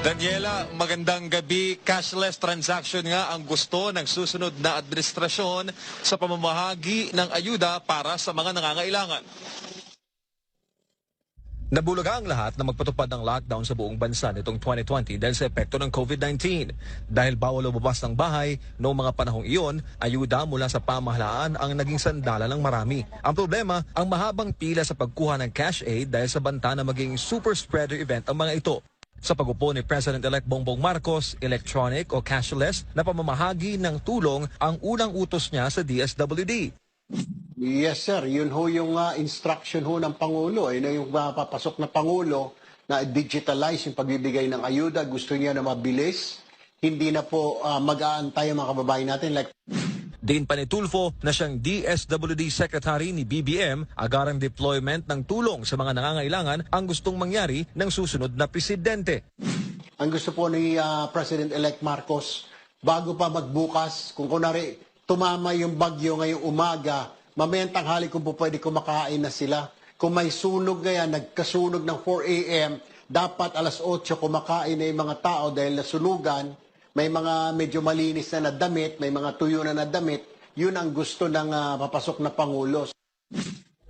Daniela, magandang gabi. Cashless transaction nga ang gusto ng susunod na administrasyon sa pamamahagi ng ayuda para sa mga nangangailangan. Nabulaga ang lahat na magpatupad ng lockdown sa buong bansa nitong 2020 dahil sa epekto ng COVID-19. Dahil bawal lumabas ng bahay, noong mga panahong iyon, ayuda mula sa pamahalaan ang naging sandala ng marami. Ang problema, ang mahabang pila sa pagkuha ng cash aid dahil sa banta na maging super spreader event ang mga ito. Sa pag-upo ni President-elect Bongbong Marcos, electronic o cashless na pamamahagi ng tulong ang unang utos niya sa DSWD. Yes, sir. Yun ho yung instruction ho ng Pangulo. Yung papasok na Pangulo na digitalize yung pagbibigay ng ayuda. Gusto niya na mabilis. Hindi na po mag-aantay ang mga kababayan natin. Din pa ni Tulfo na siyang DSWD Secretary ni BBM, agarang deployment ng tulong sa mga nangangailangan ang gustong mangyari ng susunod na presidente. Ang gusto po ni President-elect Marcos, bago pa magbukas, kung kunwari tumama yung bagyo ngayong umaga, mamayang tanghali kung po pwede kumakain na sila. Kung may sunog ngayon, nagkasunog ng 4 a.m., dapat alas 8 kumakain na yung mga tao dahil nasunugan. May mga medyo malinis na damit, may mga tuyo na damit. Yun ang gusto ng papasok na Pangulo.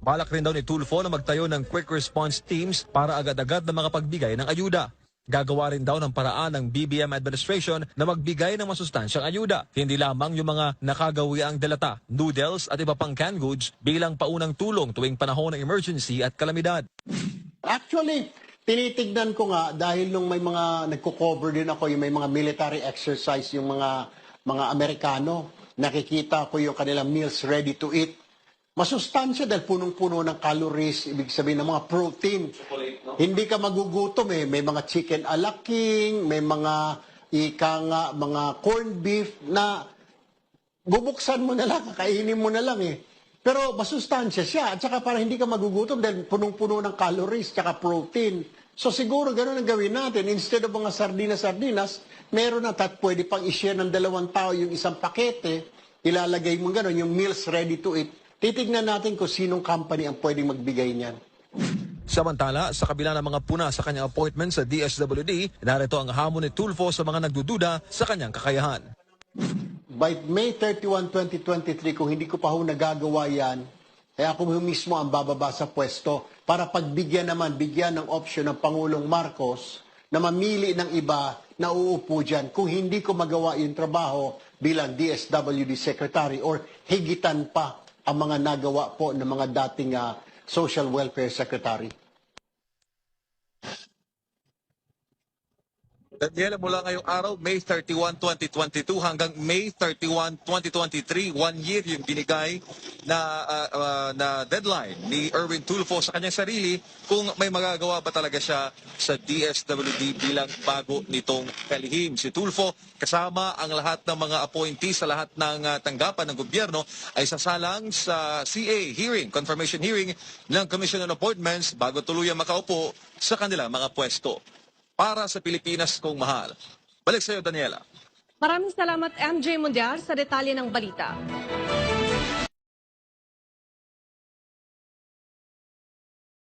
Balak rin daw ni Tulfo na magtayo ng quick response teams para agad-agad na makapagbigay ng ayuda. Gagawa rin daw ng paraan ng BBM administration na magbigay ng masustansyang ayuda. Hindi lamang yung mga nakagawiang delata, noodles at iba pang canned goods bilang paunang tulong tuwing panahon ng emergency at kalamidad. Actually, tinitignan ko nga dahil nung may mga nagko-cover din ako, yung may mga military exercise, yung mga Amerikano, nakikita ko yung kanilang meals ready to eat. Masustansya dahil punong-puno ng calories, ibig sabihin ng mga protein. Hindi ka magugutom eh. May mga chicken a la king, may mga mga corned beef na bubuksan mo na lang, kakainin mo na lang eh. Pero masustansya siya at saka para hindi ka magugutom dahil punong-puno ng calories at protein. So siguro gano'n ang gawin natin. Instead of mga sardinas, meron na pwede pang i-share ng 2 tao yung isang pakete, ilalagay mo gano'n, yung meals ready to eat. Titignan natin kung sinong company ang pwedeng magbigay niyan. Samantala, sa kabila ng mga puna sa kanyang appointment sa DSWD, narito ang hamon ni Tulfo sa mga nagdududa sa kanyang kakayahan. By May 31, 2023, kung hindi ko pa ho nagagawa yan, kaya ako mismo ang bababa sa pwesto para bigyan ng option ng Pangulong Marcos na mamili ng iba na uupo dyan kung hindi ko magawa yung trabaho bilang DSWD Secretary or higitan pa ang mga nagawa po ng mga dating Social Welfare Secretary. Daniela, mula ngayong araw, May 31, 2022 hanggang May 31, 2023, 1 year yung binigay na deadline ni Erwin Tulfo sa kanyang sarili kung may magagawa ba talaga siya sa DSWD bilang bago nitong kalihim. Si Tulfo, kasama ang lahat ng mga appointees sa lahat ng tanggapan ng gobyerno ay sasalang sa CA hearing, confirmation hearing ng Commission on Appointments bago tuluyang makaupo sa kanilang mga pwesto. Para sa Pilipinas kong mahal. Balik sa iyo, Daniela. Maraming salamat, MJ Mundial, sa detalye ng balita.